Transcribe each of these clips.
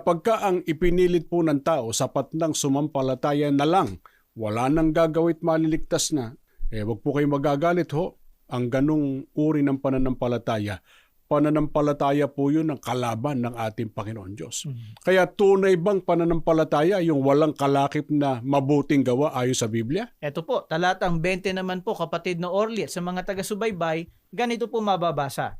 kapag ka ang ipinilit po ng tao, sapat ng sumampalataya na lang, wala nang gagawit maliligtas na, wag po kayo magagalit ho. Ang ganong uri ng pananampalataya po yun ng kalaban ng ating Panginoon Diyos. Kaya tunay bang pananampalataya yung walang kalakip na mabuting gawa ayon sa Biblia? Ito po, talatang 20 naman po, kapatid na Orly, at sa mga taga-subaybay, ganito po mababasa.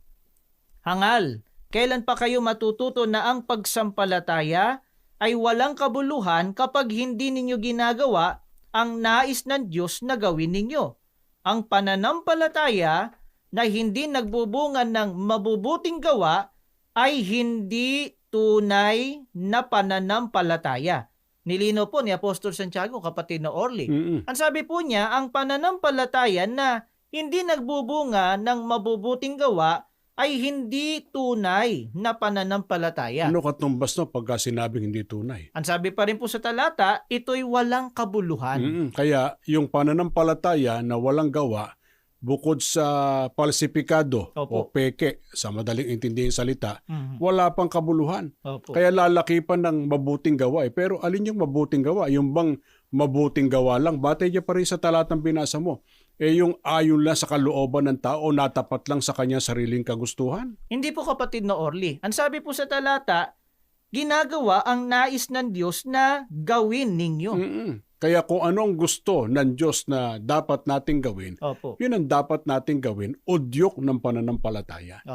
Hangal, kailan pa kayo matututo na ang pagsampalataya ay walang kabuluhan kapag hindi ninyo ginagawa ang nais ng Diyos na gawin ninyo? Ang pananampalataya na hindi nagbubunga ng mabubuting gawa ay hindi tunay na pananampalataya. Nilino po ni Apostol Santiago, kapatid na Orly. Ang sabi po niya, ang pananampalataya na hindi nagbubunga ng mabubuting gawa ay hindi tunay na pananampalataya. Ano katumbas no pagka sinabing hindi tunay? Ang sabi pa rin po sa talata, ito'y walang kabuluhan. Kaya yung pananampalataya na walang gawa, bukod sa falsifikado o peke, sa madaling intindihin salita, wala pang kabuluhan. Kaya lalakipan ng mabuting gawa. Pero alin yung mabuting gawa? Yung bang mabuting gawa lang? Batay niya pa rin sa talatang binasa mo. Yung ayon lang sa kalooban ng tao, natapat lang sa kanyang sariling kagustuhan? Hindi po, kapatid na Orly. Ang sabi po sa talata, ginagawa ang nais ng Diyos na gawin ninyo. Kaya kung ano ang gusto ng Diyos na dapat nating gawin, yun ang dapat nating gawin, udyok ng pananampalataya.